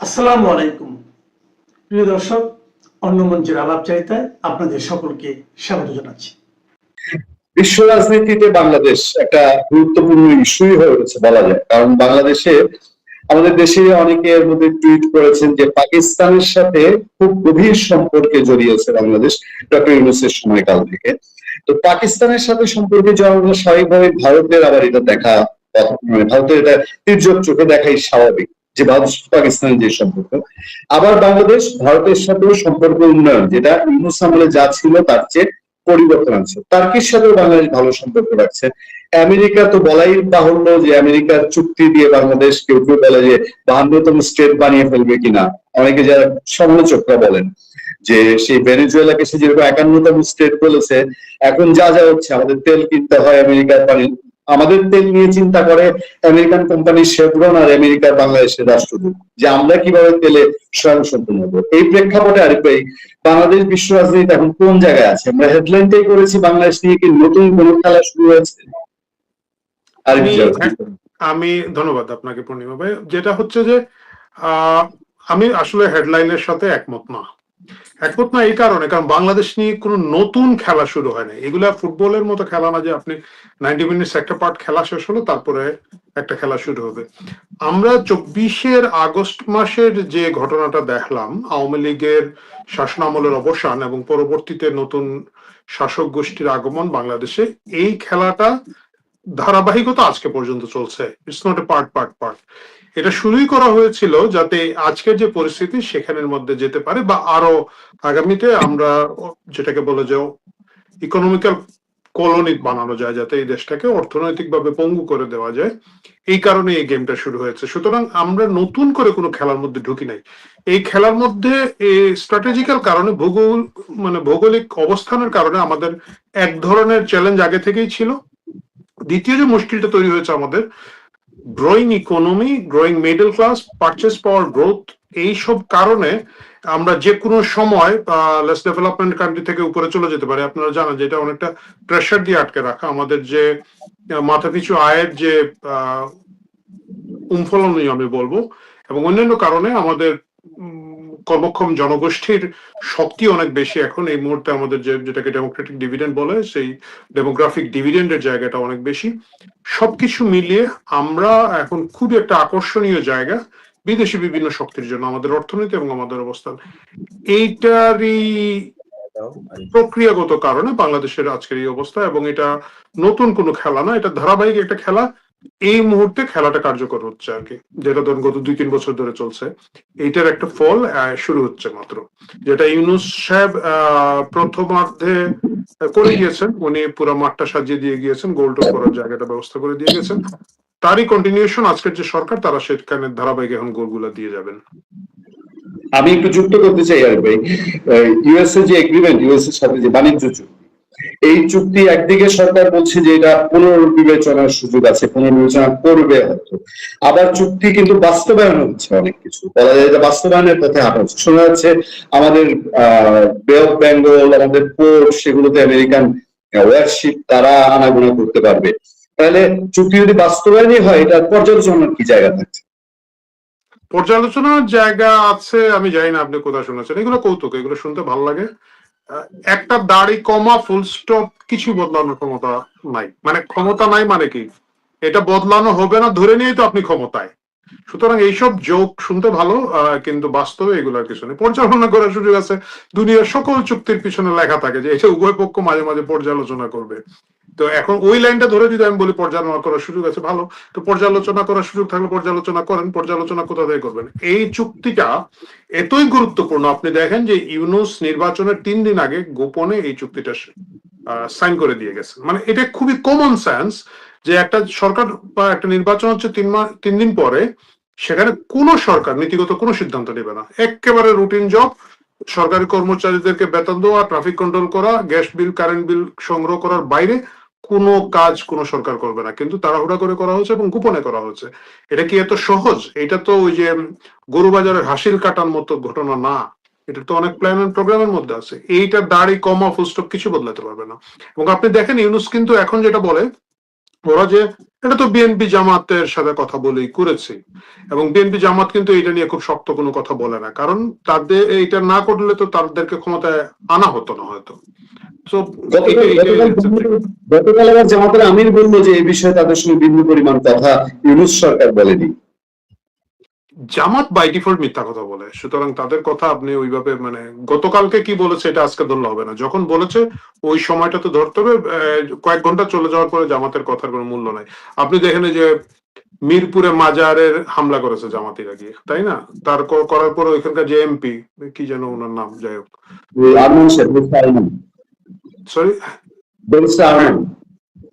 আসসালামু আলাইকুম প্রিয় দর্শক, অন্য মঞ্চের আলাপচারিতায় আপনাদের সকলকে স্বাগত জানাচ্ছি। বিশ্ব রাজনীতিতে বাংলাদেশ একটা গুরুত্বপূর্ণ ইস্যুই হয়ে উঠেছে বলা যায়, কারণ বাংলাদেশে আমাদের দেশে অনেকে এর মধ্যে টুইট করেছেন যে পাকিস্তানের সাথে খুব গভীর সম্পর্কে জড়িয়েছে বাংলাদেশ ডক্টর ইউনূসের সময়কাল থেকে। তো পাকিস্তানের সাথে সম্পর্কে জড়ানো স্বাভাবিকভাবে ভারতের আবার এটা দেখা, মানে ভারতের এটা তির্যক চোখে দেখাই স্বাভাবিক যে ভারত পাকিস্তানের যে সম্পর্ক। আবার বাংলাদেশ ভারতের সাথেও সম্পর্ক উন্নয়ন, যেটা ইউনূস আমলে যা ছিল তার চেয়ে পরিবর্তন আছে। টার্কির সাথেও বাংলাদেশ ভালো সম্পর্ক রাখছে। আমেরিকা তো বলাই বাহুল্য যে আমেরিকার চুক্তি দিয়ে বাংলাদেশ, কেউ কেউ বলে যে 52তম স্টেট বানিয়ে ফেলবে কিনা। অনেকে যারা সমালোচকরা বলেন যে সেই ভেনেজুয়েলাকে সে যেরকম 51তম স্টেট বলেছে, এখন যা যা হচ্ছে আমাদের তেল কিনতে হয় আমেরিকার পানি, আমাদের তেল নিয়ে চিন্তা করে আমেরিকান কোম্পানি শেভরন আর আমেরিকার বাংলাদেশের রাষ্ট্রদূত যে আমরা কিভাবে তেলে স্বয়ংসম্পূর্ণ হবো। এই প্রেক্ষাপটে আরিফ ভাই, বাংলাদেশ বিশ্ব রাজনীতি এখন কোন জায়গায় আছে? আমরা হেডলাইনটাই করেছি বাংলাদেশ নিয়ে কি নতুন কোন খেলা শুরু হয়েছে? আমি ধন্যবাদ আপনাকে পূর্ণিমা ভাই। যেটা হচ্ছে যে আমি আসলে হেডলাইনের সাথে একমত না এই কারণে, কারণ বাংলাদেশ নিয়ে কোনো নতুন খেলা শুরু হয় না। এগুলা ফুটবলের মতো খেলা না যে আপনি 90 মিনিটস একটা পার্ট খেলা শেষ হলো তারপরে একটা খেলা শুরু হবে। আমরা 24 আগস্ট মাসের যে ঘটনাটা দেখলাম, আওয়ামী লীগের শাসনামলের অবসান এবং পরবর্তীতে নতুন শাসক গোষ্ঠীর আগমন বাংলাদেশে, এই খেলাটা ধারাবাহিকতা আজকে পর্যন্ত চলছে। It's not a part. এটা শুরুই করা হয়েছিল যাতে আজকের যে পরিস্থিতি সেখানের মধ্যে যেতে পারে, বা আরো আগামীতে আমরা যেটাকে বলে যে ইকোনমিক্যাল কলোনি বানানো যায়, যাতে এই দেশটাকে অর্থনৈতিকভাবে পঙ্গু করে দেওয়া যায়। এই কারণে এই গেমটা শুরু হয়েছে। সুতরাং আমরা নতুন করে কোনো খেলার মধ্যে ঢুকি নাই। এই খেলার মধ্যে স্ট্র্যাটেজিক্যাল কারণে, ভৌগোলিক অবস্থানের কারণে আমাদের এক ধরনের চ্যালেঞ্জ আগে থেকেই ছিল। দ্বিতীয় যে মুশকিলটা তৈরি হয়েছে আমাদের, growing economy, growing middle class, purchase পাওয়ার গ্রোথ, এইসব কারণে আমরা যে কোনো সময় লেস ডেভেলপমেন্ট কান্ট্রি থেকে উপরে চলে যেতে পারে। আপনারা জানেন যে এটা অনেকটা প্রেশার দিয়ে আটকে রাখা। আমাদের যে মাথাপিছু আয়ের যে উমফলনীয় আমি বলবো, এবং অন্যান্য কারণে আমাদের কর্মক্ষম জনগোষ্ঠীর শক্তি অনেক বেশি এখন এই মুহূর্তে। আমাদের যেটাকে ডেমোক্রেটিক ডিভিডেন্ড বলে, সেই ডেমোগ্রাফিক ডিভিডেন্ডের জায়গাটা অনেক বেশি। সবকিছু মিলিয়ে আমরা এখন খুবই একটা আকর্ষণীয় জায়গা বিদেশি বিভিন্ন শক্তির জন্য, আমাদের অর্থনীতি এবং আমাদের অবস্থান। এইটারই প্রক্রিয়াগত কারণে বাংলাদেশের আজকের এই অবস্থা, এবং এটা নতুন কোনো খেলা না, এটা ধারাবাহিক একটা খেলা। এই মুহূর্তে খেলাটা কার্যকর হচ্ছে আর কি, যেটা ধরুন গত 2-3 বছর ধরে চলছে। এইটার একটা ফল শুরু হচ্ছে মাত্র, যেটা ইউনূস সাহেব প্রথমার্ধে করে গিয়েছেন। উনি পুরো মাঠটা সাজিয়ে দিয়ে গিয়েছেন, গোল টোল করার জায়গাটা ব্যবস্থা করে দিয়ে গেছেন। তারই কন্টিনিউশন আজকের যে সরকার, তারা সেখানে ধারাবাহিক এখন গোলগুলা দিয়ে যাবেন। আমি একটু যুক্ত করতে চাই আর ভাই, ইউএসএ যে এগ্রিমেন্ট, ইউএসএর সাথে যে বাণিজ্য চুক্তি, এই চুক্তি একদিকে সরকার বলছে যে এটা পুনর্বিবেচনার সুযোগ আছে, পুনর্বিবেচনা করবে হয়তো। আবার চুক্তি কিন্তু বাস্তবায়ন হচ্ছে, অনেক কিছু বলা যায় যে বাস্তবায়নের পথে হাঁটা হচ্ছে। শোনা যাচ্ছে আমাদের বে অফ বেঙ্গল, আমাদের পোর্ট, সেগুলোতে আমেরিকান ওয়ারশিপ তারা আনাগোনা করতে পারবে। তাহলে চুক্তি যদি বাস্তবায়নই হয়, এটা পর্যালোচনার কি জায়গা থাকছে? পর্যালোচনার জায়গা আছে, আমি জানি না আপনি কোথায় শুনেছেন। এগুলো কৌতুক, এগুলো শুনতে ভালো লাগে। একটা দাড়ি কমা ফুল স্টপ, কিছু বদলানোর ক্ষমতা নাই। মানে ক্ষমতা নাই মানে কি, এটা বদলানো হবে না ধরে নিয়েই তো আপনি ক্ষমতায়। সুতরাং এইসব জোক শুনতে ভালো, কিন্তু বাস্তবে এগুলোর কিছু নেই। পর্যালোচনা করার সুযোগ আছে। দুনিয়ার সকল চুক্তির পিছনে লেখা থাকে যে এটা উভয় পক্ষ মাঝে মাঝে পর্যালোচনা করবে। তো এখন ওই লাইনটা ধরে যদি আমি বলি পর্যালোচনা করার সুযোগ আছে, ভালো। তো পর্যালোচনা করার সুযোগ থাকলে পর্যালোচনা করেন। পর্যালোচনা কোথা থেকে করবেন? এই চুক্তিটা এতই গুরুত্বপূর্ণ, আপনি দেখেন যে ইউনূস নির্বাচনের 3 দিন আগে গোপনে এই চুক্তিটা সাইন করে দিয়ে গেছে। মানে এটা খুবই কমন সেন্স যে একটা সরকার বা একটা নির্বাচন হচ্ছে 3 দিন পরে, সেখানে কোনো সরকার নীতিগত কোনো সিদ্ধান্ত নেবে না। একেবারে রুটিন জব, সরকারি কর্মচারীদেরকে বেতন দেওয়া, ট্রাফিক কন্ট্রোল করা, গ্যাস বিল কারেন্ট বিল সংগ্রহ করার বাইরে কোনো কাজ কোনো সরকার করবে না। কিন্তু তাড়াহুড়া করে করা হচ্ছে এবং গোপনে করা হচ্ছে। এটা কি এত সহজ? এটা তো ওই যে গরু বাজারের হাসিল কাটার মতো ঘটনা না, এটা তো অনেক প্ল্যান এন্ড প্রোগ্রামের মধ্যে আছে। এইটা দাড়ি কমা ফুল স্টপ কিছু বদলাতে পারবে না। এবং আপনি দেখেন ইউনূস কিন্তু এখন যেটা বলে ওরা যে এটা তো বিএনপি জামাতের সাথে কথা বলেই করেছে, এবং বিএনপি জামাত কিন্তু এটা নিয়ে খুব শক্ত কোনো কথা বলে না, কারণ তাদের এটা না করলে তো তাদেরকে ক্ষমতায় আনা হতো না হয়তো। তো গতকাল গতকাল গতকাল আবার জামাতের আমির বললো যে এই বিষয়ে তাদের সঙ্গে বিন্দু পরিমাণ কথা ইউনূস সরকার বলেনি। জামাত বাই ডিফল্ট মিথ্যা কথা বলে, সুতরাং তাদের কথা আপনি ওইভাবে মানে গতকালকে কি বলেছে এটা আজকে ধরলে হবে না, যখন বলেছে ওই সময়টা তো ধরতে হবে। কয়েক ঘন্টা চলে যাওয়ার পরে জামাতের কথার কোনো মূল্য নাই। আপনি দেখেন যে মিরপুরে মাজারের হামলা করেছে জামাতিরা গিয়ে, তাই না? তার করার পরে ওইখানকার যে এমপি, কি যেন ওনার নাম, যাই হোক, আরমান সাহেব, সরি, আরমান,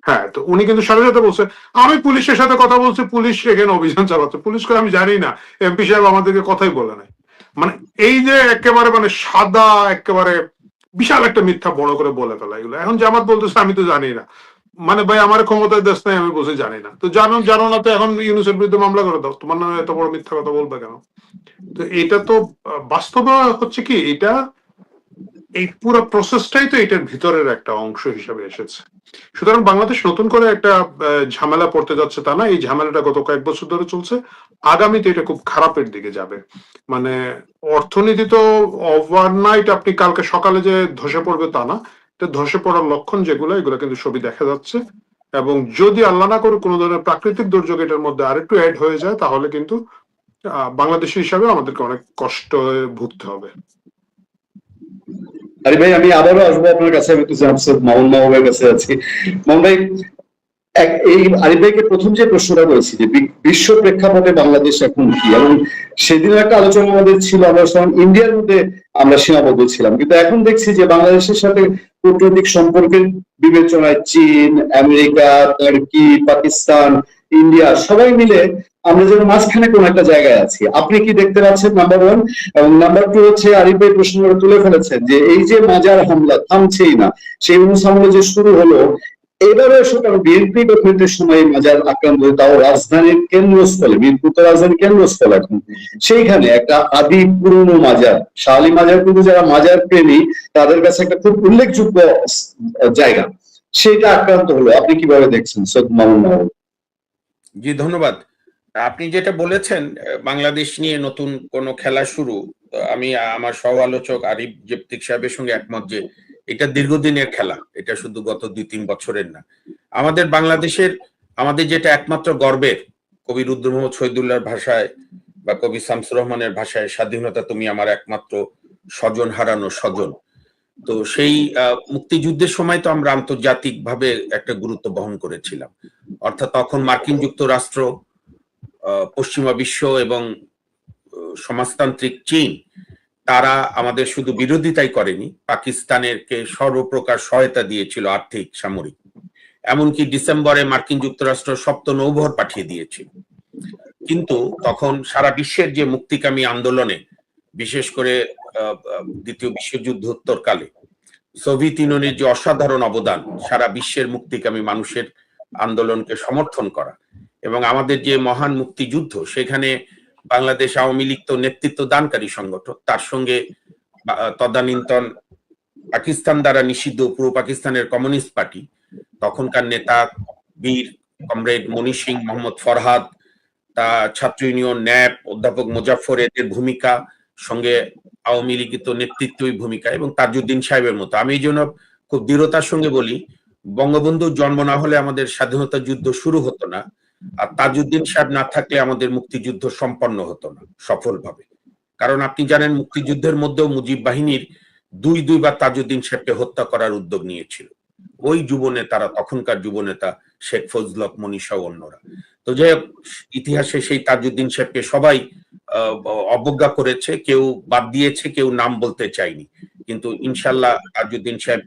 হ্যাঁ, তো উনি কিন্তু সাথে সাথে বলছে আমি পুলিশের সাথে কথা বলছি, পুলিশ এখানে অভিযান চালাচ্ছে। পুলিশ করে আমি জানি না, এমপি সাহেব আমাদেরকে কথাই বলে নাই। মানে এই যে একেবারে মানে সাদা একেবারে বিশাল একটা মিথ্যা বড় করে বলে ফেলা এগুলো। এখন জামাত বলতেছে আমি তো জানি না, মানে ভাই আমার ক্ষমতায় দেশ নাই, আমি বসে জানি না। তো জানো না তো এখন ইউনূসের বিরুদ্ধে মামলা করে দাও, তোমার নামে এত বড় মিথ্যা কথা বলবে কেন? তো এটা তো বাস্তবে হচ্ছে কি, এটা এই পুরো প্রসেসটাই তো এটার ভিতরের একটা অংশ হিসাবে এসেছে। সুতরাং বাংলাদেশ নতুন করে একটা ঝামেলা পড়তে যাচ্ছে তা না, এই ঝামেলাটা গত কয়েক বছর ধরে চলছে, আগামীতে এটা খুব খারাপের দিকে যাবে। মানে অর্থনীতি তো ওভারনাইট আপনি কালকে সকালে যে ধসে পড়বে তা না, এটা ধসে পড়ার লক্ষণ যেগুলো, এগুলো কিন্তু সবই দেখা যাচ্ছে। এবং যদি আল্লাহ না করে কোনো ধরনের প্রাকৃতিক দুর্যোগ এটার মধ্যে আরেকটু অ্যাড হয়ে যায়, তাহলে কিন্তু বাংলাদেশি হিসাবে আমাদেরকে অনেক কষ্ট ভুগতে হবে। আরে ভাই, আমি আবারও আসবো আপনার কাছে। আমি তো মামুন মাহবুবের কাছে আছি। মামুন ভাই, এই আরিফ ভাইকে প্রথম যে প্রশ্নটা করেছি যে বিশ্ব প্রেক্ষাপটে বাংলাদেশ এখন কি, এবং সেদিনও একটা আলোচনা আমাদের ছিল, আমরা ইন্ডিয়ার মধ্যে আমরা সীমাবদ্ধ ছিলাম, কিন্তু এখন দেখছি যে বাংলাদেশের সাথে কূটনৈতিক সম্পর্কের বিবেচনায় চীন, আমেরিকা, তুর্কি, পাকিস্তান, ইন্ডিয়া সবাই মিলে আমরা যেন মাঝখানে কোন একটা জায়গায় আছি। আপনি কি দেখতে পাচ্ছেন, নাম্বার ওয়ান? এবং নাম্বার টু হচ্ছে, আরিফ ভাই প্রশ্নটা তুলে ফেলেছেন যে এই যে মাজার হামলা থামছেই না, সেই হামলা যে শুরু হলো এবারে, কারণ বিএনপি গভর্নমেন্টের সময় মাজার আক্রান্ত হয়ে, তাও রাজধানীর কেন্দ্রস্থলে, মিরপুর তো রাজধানীর কেন্দ্রস্থল, এখন সেইখানে একটা আদি পুরনো মাজার, শাহ আলী মাজার, কিন্তু যারা মাজার প্রেমী তাদের কাছে একটা খুব উল্লেখযোগ্য জায়গা, সেটা আক্রান্ত হলো। আপনি কিভাবে দেখছেন সৈয়দ মামুন মাহবুব? জি, ধন্যবাদ। আপনি যেটা বলেছেন বাংলাদেশ নিয়ে নতুন কোন খেলা শুরু, আমি আমার সহ আলোচক আরিফ জেপ্তিক সাহেবের সঙ্গে একমত যে এটা দীর্ঘদিনের খেলা, এটা শুধু গত 2-3 বছরের না। আমাদের বাংলাদেশের, আমাদের যেটা একমাত্র গর্বের, কবি রুদ্র মোহাম্মদ শহীদুল্লাহর ভাষায় বা কবি শামসুর রহমানের ভাষায়, স্বাধীনতা তুমি আমার একমাত্র স্বজন হারানো স্বজন। তো সেই মুক্তিযুদ্ধের সময় তো আমরা আন্তর্জাতিক ভাবে একটা গুরুত্ব বহন করেছিলাম, অর্থাৎ তখন মার্কিন যুক্তরাষ্ট্র, পশ্চিমা বিশ্ব এবং সমাজতান্ত্রিক চীন, তারা আমাদের শুধু বিরোধিতাই করেনি, পাকিস্তানেরকে সর্বপ্রকার সহায়তা দিয়েছিল, আর্থিক, সামরিক। এমনকি ডিসেম্বরে মার্কিন যুক্তরাষ্ট্র 7ম নৌবহর পাঠিয়ে দিয়েছিল। কিন্তু তখন সারা বিশ্বের যে মুক্তিকামী আন্দোলনে, বিশেষ করে দ্বিতীয় বিশ্বযুদ্ধোত্তরকালে সোভিয়েত ইউনিয়নের যে অসাধারণ অবদান, সারা বিশ্বের মুক্তিকামী মানুষের আন্দোলনকে সমর্থন করা, এবং আমাদের যে মহান মুক্তিযুদ্ধ, সেখানে বাংলাদেশ আওয়ামী লীগ তো নেতৃত্ব দানকারী সংগঠন, তার সঙ্গে তদানীন্তন পাকিস্তান দ্বারা নিষিদ্ধ পূর্ব পাকিস্তানের কমিউনিস্ট পার্টি, তখনকার নেতা বীর কমরেড মনি সিং, মোহাম্মদ ফরহাদ, তা ছাত্র ইউনিয়ন, ন্যাপ, অধ্যাপক মুজাফফর, এদের ভূমিকা, সঙ্গে আওয়ামী লীগিত নেতৃত্বই ভূমিকা, এবং তাজউদ্দিন সাহেবের মতো। আমি এই জন্য খুব দৃঢ়তার সঙ্গে বলি, বঙ্গবন্ধুর জন্ম না হলে আমাদের স্বাধীনতা যুদ্ধ শুরু হতো না, আর তাজউদ্দিন সাহেব না থাকলে আমাদের মুক্তিযুদ্ধ সম্পন্ন হতো না সফলভাবে। কারণ আপনি জানেন, মুক্তিযুদ্ধের মধ্যেও মুজিব বাহিনীর দুইবার তাজউদ্দিন সাহেবকে হত্যা করার উদ্যোগ নিয়েছিল ওই যুবনেতারা, তখনকার যুবনেতা শেখ ফজল হক, মনীষা ও অন্যরা। তো যে ইতিহাসে সেই তাজউদ্দিন সাহেবকে সবাই অবজ্ঞা করেছে, কেউ বাদ দিয়েছে, কেউ নাম বলতে চায়নি, কিন্তু ইনশাল্লাহ তাজউদ্দিন সাহেব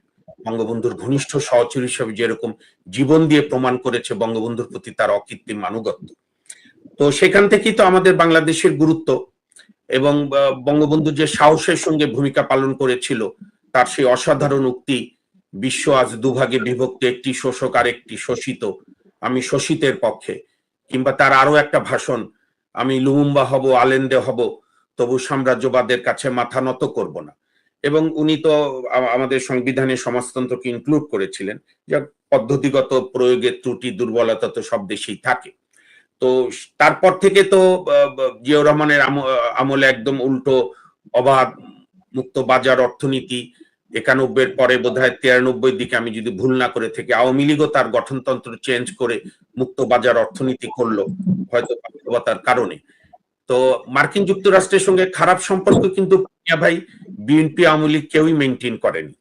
বঙ্গবন্ধুর ঘনিষ্ঠ সহচর হিসেবে যেরকম জীবন দিয়ে প্রমাণ করেছে বঙ্গবন্ধুর প্রতি তার অকৃত্রিম আনুগত্য। তো সেখান থেকেই তো আমাদের বাংলাদেশের গুরুত্ব, এবং বঙ্গবন্ধু যে সাহসের সঙ্গে ভূমিকা পালন করেছিল, তার সেই অসাধারণ উক্তি, বিশ্ব আজ দুভাগে বিভক্ত, একটি শোষক আর একটি শোষিত, আমি শোষিতের পক্ষে, কিংবা তার আরো একটা ভাষণ, আমি লুমুম্বা হব, আলেন্দে হব, তবু সাম্রাজ্যবাদের কাছে মাথা নত করব না। এবং উনি তো আমাদের সংবিধানে সমাজতন্ত্রকে ইনক্লুড করেছিলেন, যা পদ্ধতিগত প্রয়োগের ত্রুটি দুর্বলতা তো সব দেশেই থাকে। তো তারপর থেকে তো জিয়াউর রহমানের আমলে একদম উল্টো, অবাধ মুক্ত বাজার অর্থনীতি, 91-এর পরে বোধহয় 93-এর দিকে আমি যদি ভুল না করে থাকি, আওয়ামী লীগও তার গঠনতন্ত্র চেঞ্জ করে মুক্ত বাজার অর্থনীতি করলো, হয়তো বাস্তবতার কারণে। তো মার্কিন যুক্তরাষ্ট্রের সঙ্গে খারাপ সম্পর্ক কিন্তু ভাই বিএনপি আওয়ামী লীগ কেউই মেনটেন করেনি।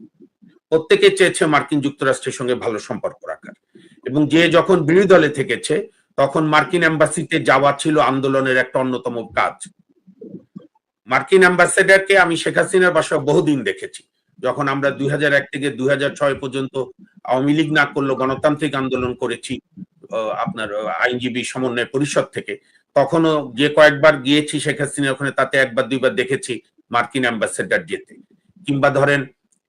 প্রত্যেকে চেয়েছে মার্কিন যুক্তরাষ্ট্রের সঙ্গে ভালো সম্পর্ক রাখার, এবং যে যখন বিরোধী দলে থেকেছে তখন মার্কিন এম্বাসিতে যাওয়া ছিল আন্দোলনের একটা অন্যতম কাজ। মার্কিন অ্যাম্বাসেডারকে আমি শেখ হাসিনার বাসায় বহুদিন দেখেছি, যখন আমরা 2001 থেকে 2006 পর্যন্ত আওয়ামী লীগ না করলেও গণতান্ত্রিক আন্দোলন করেছি আপনার আইনজীবী সমন্বয় পরিষদ থেকে, তখনও যে কয়েকবার গিয়েছি শেখ হাসিনা ওখানে, তাতে একবার দুইবার দেখেছি মার্কিন অ্যাম্বাসেডার যেতে। কিংবা ধরেন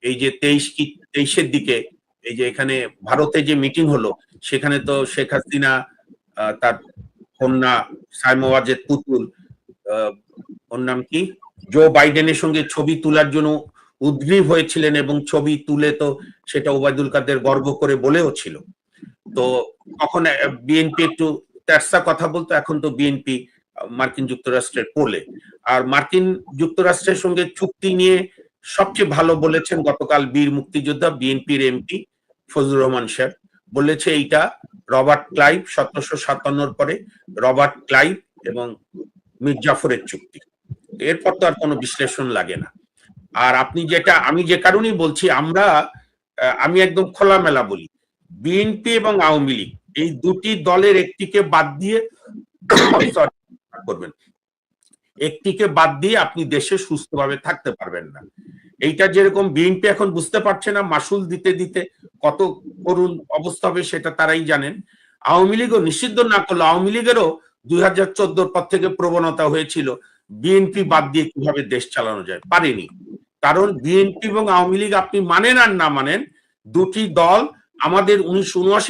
এই যে 23-এর দিকে এই যে এখানে ভারতে যে মিটিং হলো, সেখানে তো শেখ হাসিনা তার কন্যা সাইমওয়াজেদ পুতুল, ওর নাম কি, জো বাইডেনের সঙ্গে ছবি তোলার জন্য উদ্গ্রীব হয়েছিলেন, এবং ছবি তুলে তো সেটা ওবায়দুল কাদের গর্ব করে বলেও ছিল। তো তখন বিএনপি একটু তেরসা কথা বলতো, এখন তো বিএনপি মার্কিন যুক্তরাষ্ট্রের কোলে। আর মার্কিন যুক্তরাষ্ট্রের সঙ্গে চুক্তি নিয়ে সবচেয়ে ভালো বলেছেন গতকাল বীর মুক্তিযোদ্ধা বিএনপির এমপি ফজলুর রহমান সাহেব, বলেছে এইটা রবার্ট ক্লাইভ 1757-র পরে রবার্ট ক্লাইভ এবং মীর জাফরের চুক্তি, এরপর তো আর কোনো বিশ্লেষণ লাগে না। আর আপনি যেটা, আমি যে কারণেই বলছি, আমি একদম খোলামেলা বলি, বিএনপি এবং আওয়ামী লীগ এই দুটি দলের একটিকে বাদ দিয়ে করবেন, একটিকে বাদ দিয়ে আপনি দেশে সুস্থভাবে থাকতে পারবেন না। এইটা যেরকম বিএনপি এখন বুঝতে পারছে না, মাসুল দিতে দিতে কত করুণ অবস্থা হবে সেটা তারাই জানেন। আওয়ামী লীগও নিষিদ্ধ না করলো, আওয়ামী লীগেরও 2014 পর থেকে প্রবণতা হয়েছিল বিএনপি বাদ দিয়ে কিভাবে দেশ চালানো যায়, পারেনি। কারণ বিএনপি এবং আওয়ামী লীগ আপনি মানেন আর না মানেন, দুটি দল আমাদের 1979